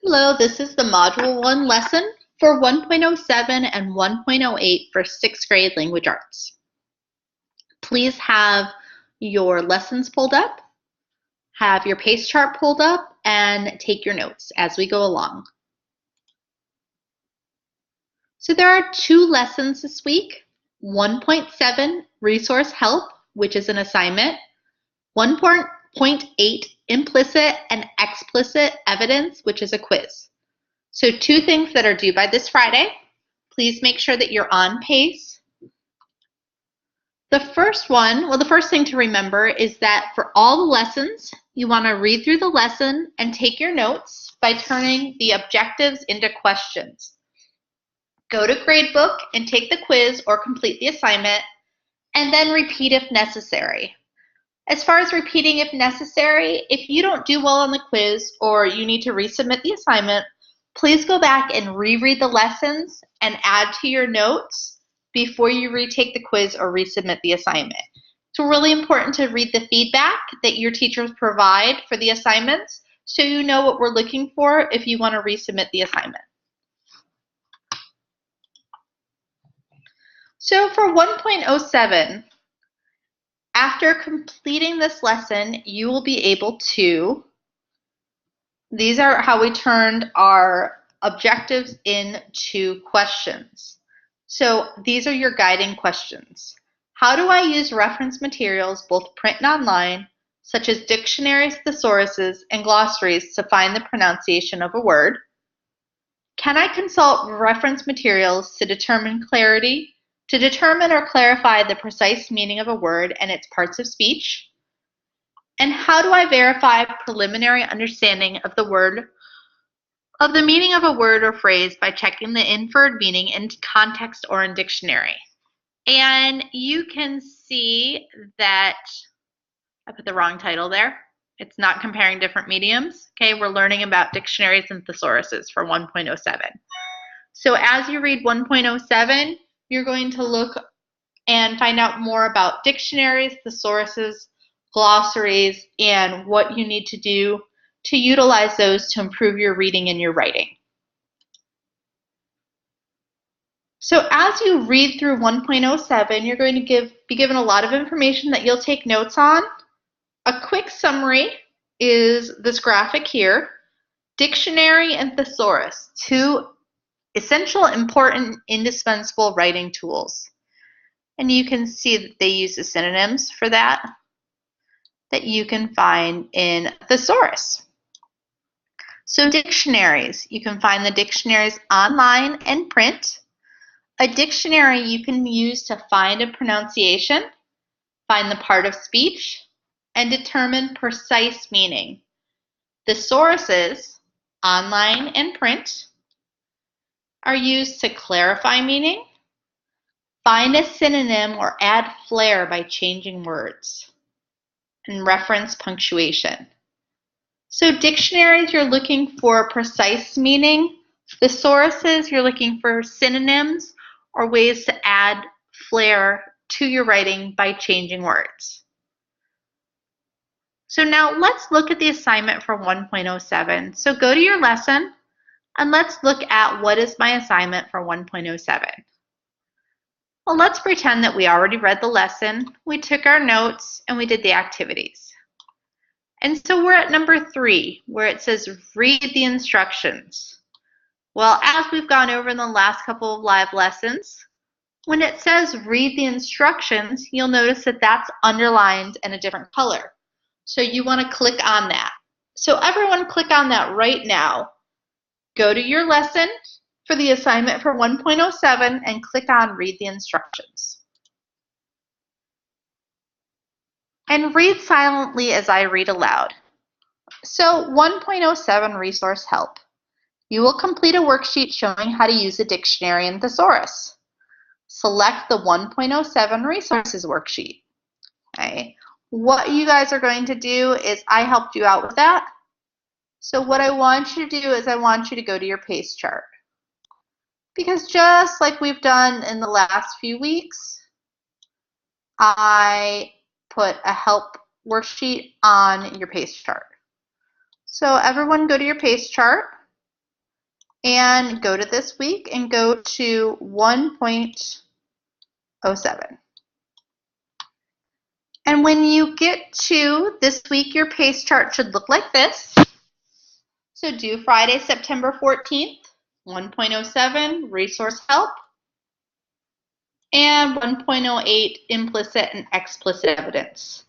Hello, this is the Module 1 lesson for 1.07 and 1.08 for 6th grade language arts. Please have your lessons pulled up, have your pace chart pulled up, and take your notes as we go along. So there are 2 lessons this week, 1.7 Resource Help, which is an assignment, 1.8 Implicit and Explicit Evidence, which is a quiz. So 2 things that are due by this Friday. Please make sure that you're on pace. The first thing to remember is that for all the lessons, you want to read through the lesson and take your notes by turning the objectives into questions. Go to Gradebook and take the quiz or complete the assignment, and then repeat if necessary. As far as repeating if necessary, if you don't do well on the quiz or you need to resubmit the assignment, please go back and reread the lessons and add to your notes before you retake the quiz or resubmit the assignment. It's really important to read the feedback that your teachers provide for the assignments so you know what we're looking for if you want to resubmit the assignment. So for 1.07, after completing this lesson, you will be able to, these are how we turned our objectives into questions. So these are your guiding questions. How do I use reference materials, both print and online, such as dictionaries, thesauruses, and glossaries to find the pronunciation of a word? Can I consult reference materials to determine or clarify the precise meaning of a word and its parts of speech? And how do I verify preliminary understanding of the meaning of a word or phrase by checking the inferred meaning in context or in dictionary? And you can see that I put the wrong title there. It's not comparing different mediums. Okay, we're learning about dictionaries and thesauruses for 1.07. So as you read 1.07, you're going to look and find out more about dictionaries, thesauruses, glossaries, and what you need to do to utilize those to improve your reading and your writing. So as you read through 1.07, you're going to be given a lot of information that you'll take notes on. A quick summary is this graphic here. Dictionary and thesaurus, 2 essential, important, indispensable writing tools. And you can see that they use the synonyms for that you can find in thesaurus. So dictionaries, you can find the dictionaries online and print. A dictionary you can use to find a pronunciation, find the part of speech, and determine precise meaning. Thesauruses, online and print, are used to clarify meaning, find a synonym, or add flair by changing words, and reference punctuation. So dictionaries, you're looking for precise meaning. Thesauruses, you're looking for synonyms or ways to add flair to your writing by changing words. So now let's look at the assignment for 1.07. So go to your lesson and let's look at what is my assignment for 1.07. Well, let's pretend that we already read the lesson, we took our notes, and we did the activities. And so we're at number 3, where it says read the instructions. Well, as we've gone over in the last couple of live lessons, when it says read the instructions, you'll notice that that's underlined in a different color. So you want to click on that. So everyone click on that right now. Go to your lesson for the assignment for 1.07 and click on read the instructions. And read silently as I read aloud. So 1.07 resource help. You will complete a worksheet showing how to use a dictionary and thesaurus. Select the 1.07 resources worksheet. Okay. What you guys are going to do is I helped you out with that. So what I want you to do is I want you to go to your pace chart. Because just like we've done in the last few weeks, I put a help worksheet on your pace chart. So everyone go to your pace chart and go to this week and go to 1.07. And when you get to this week, your PACE chart should look like this. So do Friday, September 14th, 1.07, resource help, and 1.08, implicit and explicit evidence.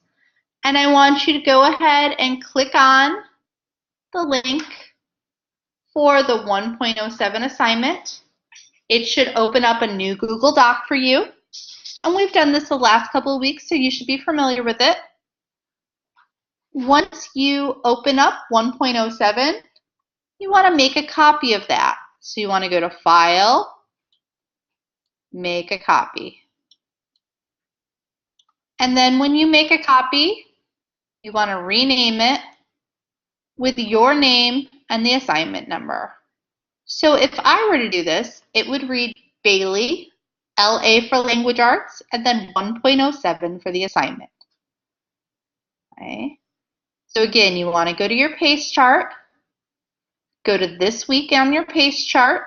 And I want you to go ahead and click on the link for the 1.07 assignment. It should open up a new Google Doc for you. And we've done this the last couple of weeks, so you should be familiar with it. Once you open up 1.07, you want to make a copy of that. So you want to go to File, Make a Copy. And then when you make a copy, you want to rename it with your name and the assignment number. So if I were to do this, it would read Bailey, LA for Language Arts, and then 1.07 for the assignment. Okay. So again, you want to go to your PACE chart, go to this week on your PACE chart,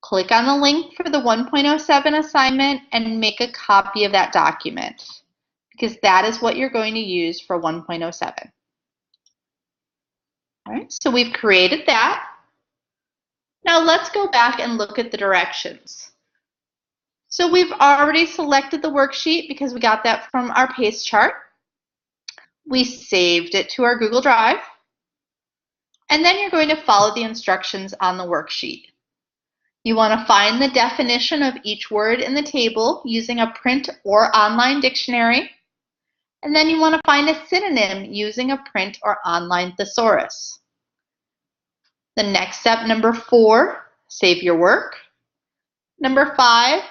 click on the link for the 1.07 assignment, and make a copy of that document, because that is what you're going to use for 1.07. All right, so we've created that. Now let's go back and look at the directions. So we've already selected the worksheet because we got that from our PACE chart. We saved it to our Google Drive. And then you're going to follow the instructions on the worksheet. You want to find the definition of each word in the table using a print or online dictionary. And then you want to find a synonym using a print or online thesaurus. The next step, number 4, save your work. Number 5,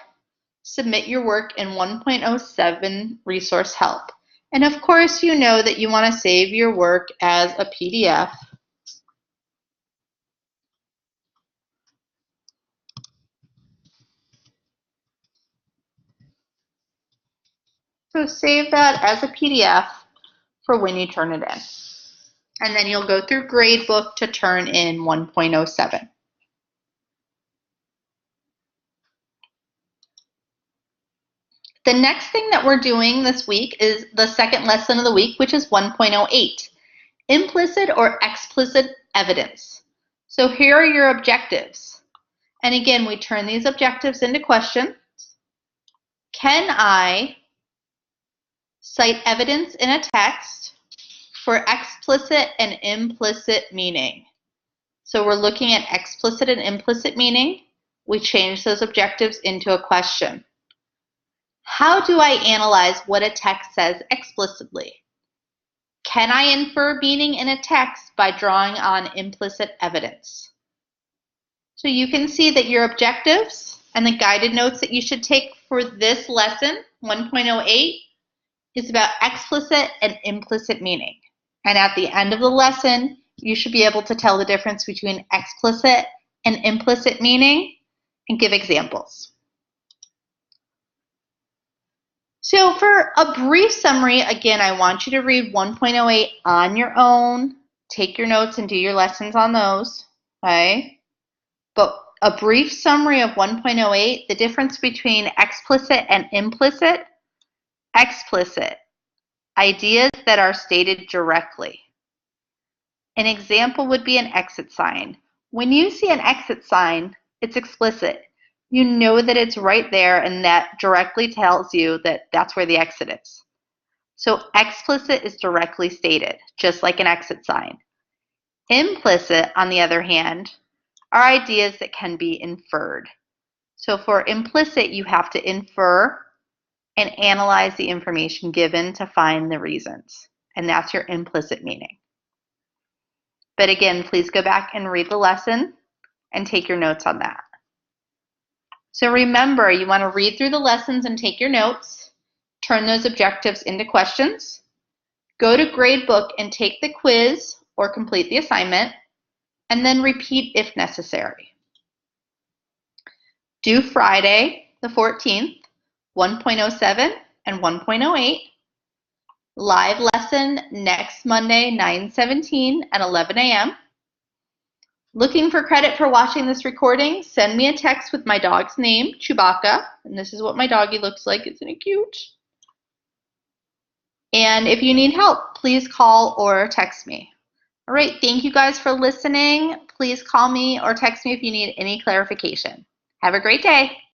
submit your work in 1.07 resource help. And of course, you know that you want to save your work as a PDF. So save that as a PDF for when you turn it in. And then you'll go through Gradebook to turn in 1.07. The next thing that we're doing this week is the second lesson of the week, which is 1.08, implicit or explicit evidence. So here are your objectives. And again, we turn these objectives into questions. Can I cite evidence in a text for explicit and implicit meaning? So we're looking at explicit and implicit meaning. We change those objectives into a question. How do I analyze what a text says explicitly? Can I infer meaning in a text by drawing on implicit evidence? So you can see that your objectives and the guided notes that you should take for this lesson, 1.08, is about explicit and implicit meaning. And at the end of the lesson, you should be able to tell the difference between explicit and implicit meaning and give examples. So for a brief summary, again, I want you to read 1.08 on your own, take your notes and do your lessons on those, okay? But a brief summary of 1.08, the difference between explicit and implicit. Explicit, ideas that are stated directly. An example would be an exit sign. When you see an exit sign, it's explicit. You know that it's right there and that directly tells you that that's where the exit is. So explicit is directly stated, just like an exit sign. Implicit, on the other hand, are ideas that can be inferred. So for implicit, you have to infer and analyze the information given to find the reasons. And that's your implicit meaning. But again, please go back and read the lesson and take your notes on that. So remember, you want to read through the lessons and take your notes, turn those objectives into questions, go to Gradebook and take the quiz or complete the assignment, and then repeat if necessary. Do Friday the 14th, 1.07 and 1.08. Live lesson next Monday, 9/17 at 11 a.m. Looking for credit for watching this recording? Send me a text with my dog's name, Chewbacca, and this is what my doggy looks like. Isn't it cute? And if you need help, please call or text me. All right, thank you guys for listening. Please call me or text me if you need any clarification. Have a great day.